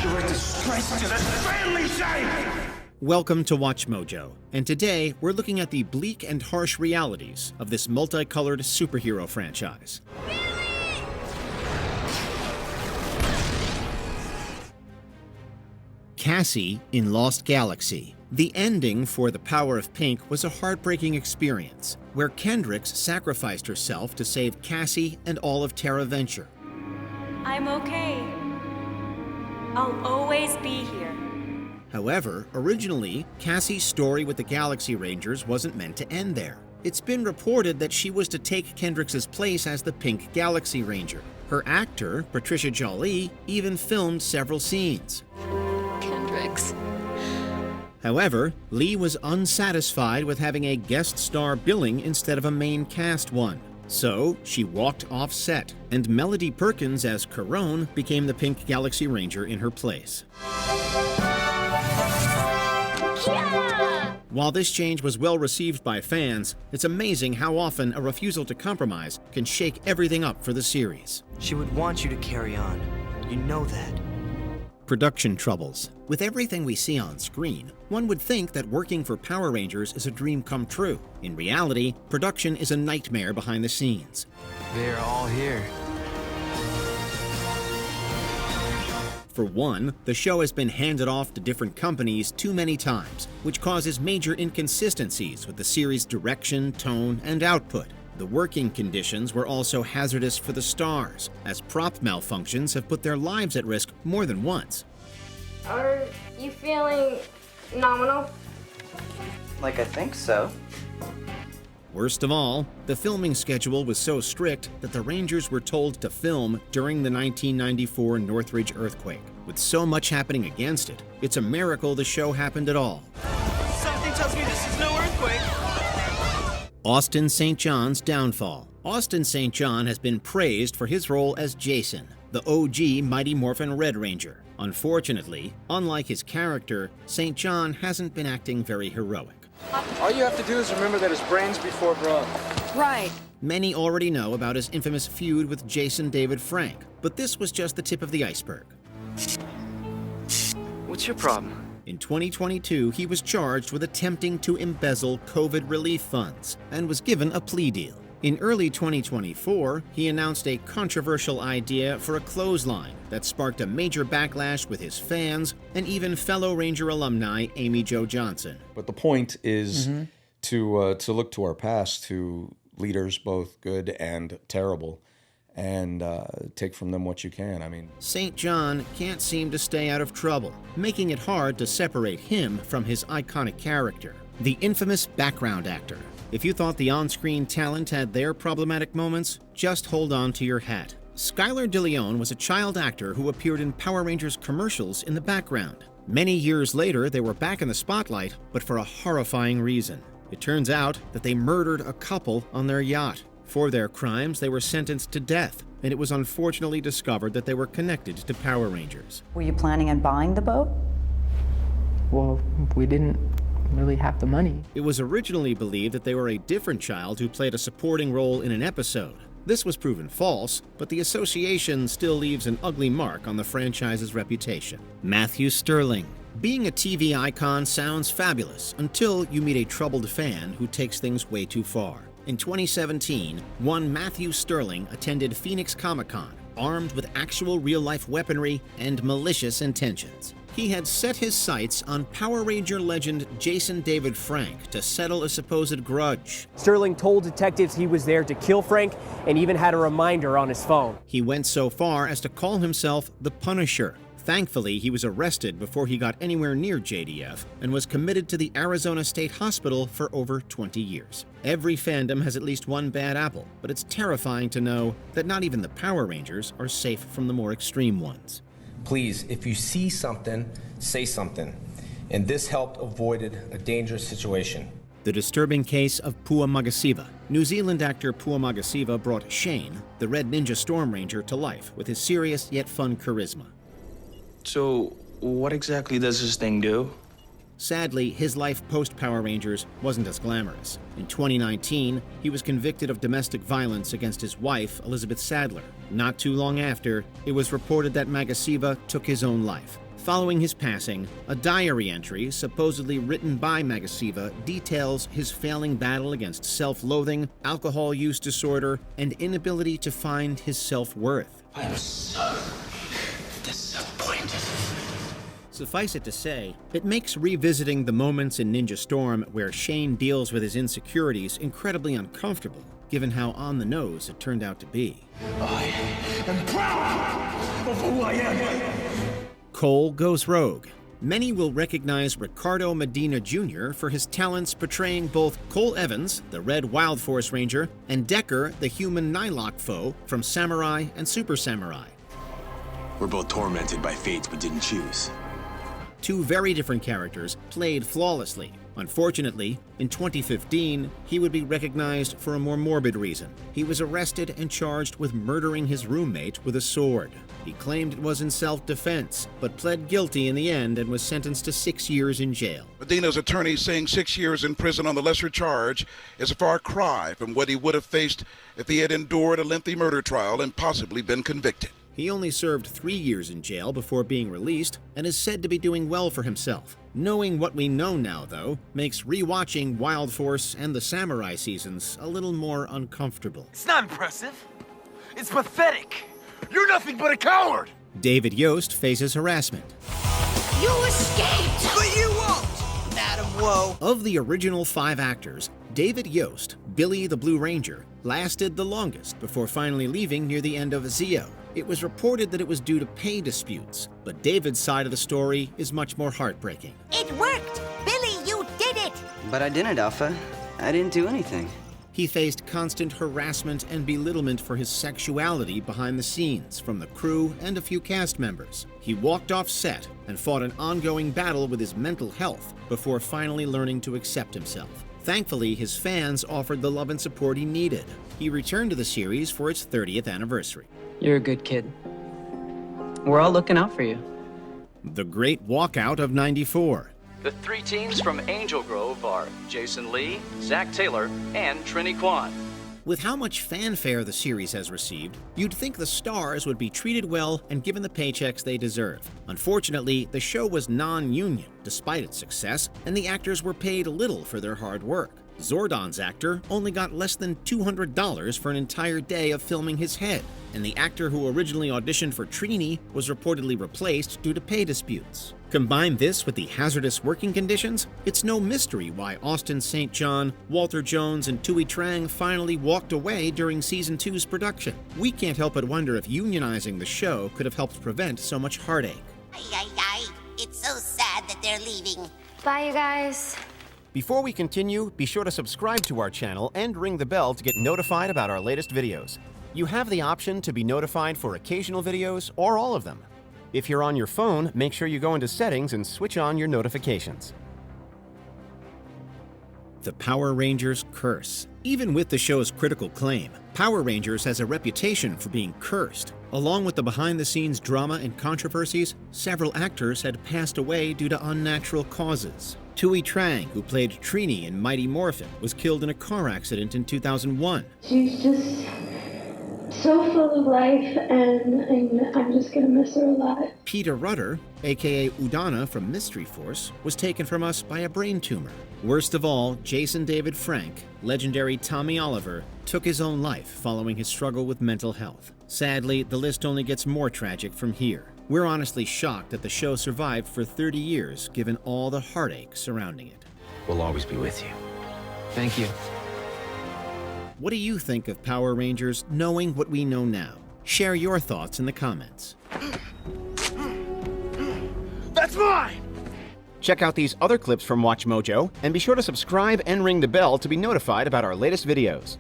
You're a disgrace to the family side! Welcome to WatchMojo, and today we're looking at the bleak and harsh realities of this multicolored superhero franchise. Cassie in Lost Galaxy. The ending for The Power of Pink was a heartbreaking experience, where Kendricks sacrificed herself to save Cassie and all of Terra Venture. I'm okay. I'll always be here. However, originally, Cassie's story with the Galaxy Rangers wasn't meant to end there. It's been reported that she was to take Kendricks' place as the Pink Galaxy Ranger. Her actor, Patricia Jolie, even filmed several scenes. Kendricks. However, Lee was unsatisfied with having a guest star billing instead of a main cast one. So, she walked off set, and Melody Perkins as Corone became the Pink Galaxy Ranger in her place. While this change was well received by fans, it's amazing how often a refusal to compromise can shake everything up for the series. She would want you to carry on. You know that. Production troubles. With everything we see on screen, one would think that working for Power Rangers is a dream come true. In reality, production is a nightmare behind the scenes. They're all here. For one, the show has been handed off to different companies too many times, which causes major inconsistencies with the series' direction, tone, and output. The working conditions were also hazardous for the stars, as prop malfunctions have put their lives at risk more than once. Are you feeling nominal? Like, I think so. Worst of all, the filming schedule was so strict that the Rangers were told to film during the 1994 Northridge earthquake. With so much happening against it, it's a miracle the show happened at all. Something tells me this is no earthquake. Austin St. John's downfall. Austin St. John has been praised for his role as Jason, the OG Mighty Morphin Red Ranger. Unfortunately, unlike his character, St. John hasn't been acting very heroic. All you have to do is remember that his brain's before broke. Right. Many already know about his infamous feud with Jason David Frank, but this was just the tip of the iceberg. What's your problem? In 2022, he was charged with attempting to embezzle COVID relief funds and was given a plea deal. In early 2024, he announced a controversial idea for a clothesline that sparked a major backlash with his fans and even fellow Ranger alumni Amy Jo Johnson. But the point is to look to our past, to leaders both good and terrible, and take from them what you can. I mean, St. John can't seem to stay out of trouble, making it hard to separate him from his iconic character, the infamous background actor. If you thought the on-screen talent had their problematic moments, just hold on to your hat. Skylar DeLeon was a child actor who appeared in Power Rangers commercials in the background. Many years later, they were back in the spotlight, but for a horrifying reason. It turns out that they murdered a couple on their yacht. For their crimes, they were sentenced to death, and it was unfortunately discovered that they were connected to Power Rangers. Were you planning on buying the boat? Well, we didn't really have the money. It was originally believed that they were a different child who played a supporting role in an episode. This was proven false, but the association still leaves an ugly mark on the franchise's reputation. Matthew Sterling. Being a TV icon sounds fabulous until you meet a troubled fan who takes things way too far. In 2017, one Matthew Sterling attended Phoenix Comic-Con, armed with actual real-life weaponry and malicious intentions. He had set his sights on Power Ranger legend Jason David Frank to settle a supposed grudge. Sterling told detectives he was there to kill Frank and even had a reminder on his phone. He went so far as to call himself the Punisher. Thankfully, he was arrested before he got anywhere near JDF and was committed to the Arizona State Hospital for over 20 years. Every fandom has at least one bad apple, but it's terrifying to know that not even the Power Rangers are safe from the more extreme ones. Please, if you see something, say something. And this helped avoided a dangerous situation. The disturbing case of Pua Magasiva. New Zealand actor Pua Magasiva brought Shane, the Red Ninja Storm Ranger, to life with his serious yet fun charisma. So, what exactly does this thing do? Sadly, his life post-Power Rangers wasn't as glamorous. In 2019, he was convicted of domestic violence against his wife, Elizabeth Sadler. Not too long after, it was reported that Magasiva took his own life. Following his passing, a diary entry supposedly written by Magasiva details his failing battle against self-loathing, alcohol use disorder, and inability to find his self-worth. I am so disappointed. Suffice it to say, it makes revisiting the moments in Ninja Storm where Shane deals with his insecurities incredibly uncomfortable, given how on the nose it turned out to be. I am proud of who I am. Cole goes rogue. Many will recognize Ricardo Medina Jr. for his talents portraying both Cole Evans, the Red Wild Force Ranger, and Decker, the human Nylok foe from Samurai and Super Samurai. We're both tormented by fates we didn't choose. Two very different characters played flawlessly. Unfortunately, in 2015, he would be recognized for a more morbid reason. He was arrested and charged with murdering his roommate with a sword. He claimed it was in self-defense, but pled guilty in the end and was sentenced to 6 years in jail. Medina's attorney saying 6 years in prison on the lesser charge is a far cry from what he would have faced if he had endured a lengthy murder trial and possibly been convicted. He only served 3 years in jail before being released and is said to be doing well for himself. Knowing what we know now, though, makes rewatching Wild Force and the Samurai seasons a little more uncomfortable. It's not impressive. It's pathetic. You're nothing but a coward. David Yost faces harassment. You escaped, but you won't, Madam Woe. Of the original 5 actors, David Yost, Billy the Blue Ranger, lasted the longest before finally leaving near the end of Zio. It was reported that it was due to pay disputes, but David's side of the story is much more heartbreaking. It worked! Billy, you did it! But I didn't, Alpha. I didn't do anything. He faced constant harassment and belittlement for his sexuality behind the scenes from the crew and a few cast members. He walked off set and fought an ongoing battle with his mental health before finally learning to accept himself. Thankfully, his fans offered the love and support he needed. He returned to the series for its 30th anniversary. You're a good kid. We're all looking out for you. The Great Walkout of '94. The 3 teams from Angel Grove are Jason Lee, Zach Taylor, and Trini Kwan. With how much fanfare the series has received, you'd think the stars would be treated well and given the paychecks they deserve. Unfortunately, the show was non-union, despite its success, and the actors were paid little for their hard work. Zordon's actor only got less than $200 for an entire day of filming his head, and the actor who originally auditioned for Trini was reportedly replaced due to pay disputes. Combine this with the hazardous working conditions, it's no mystery why Austin St. John, Walter Jones, and Tui Trang finally walked away during Season 2's production. We can't help but wonder if unionizing the show could have helped prevent so much heartache. It's so sad that they're leaving. Bye, you guys. Before we continue, be sure to subscribe to our channel and ring the bell to get notified about our latest videos. You have the option to be notified for occasional videos or all of them. If you're on your phone, make sure you go into Settings and switch on your notifications. The Power Rangers Curse. Even with the show's critical claim, Power Rangers has a reputation for being cursed. Along with the behind-the-scenes drama and controversies, several actors had passed away due to unnatural causes. Tui Trang, who played Trini in Mighty Morphin, was killed in a car accident in 2001. She's just so full of life, and I'm just gonna miss her a lot. Peter Rudder, aka Udana from Mystery Force, was taken from us by a brain tumor. Worst of all, Jason David Frank, legendary Tommy Oliver, took his own life following his struggle with mental health. Sadly, the list only gets more tragic from here. We're honestly shocked that the show survived for 30 years, given all the heartache surrounding it. We'll always be with you. Thank you. What do you think of Power Rangers knowing what we know now? Share your thoughts in the comments. That's mine! Check out these other clips from WatchMojo, and be sure to subscribe and ring the bell to be notified about our latest videos.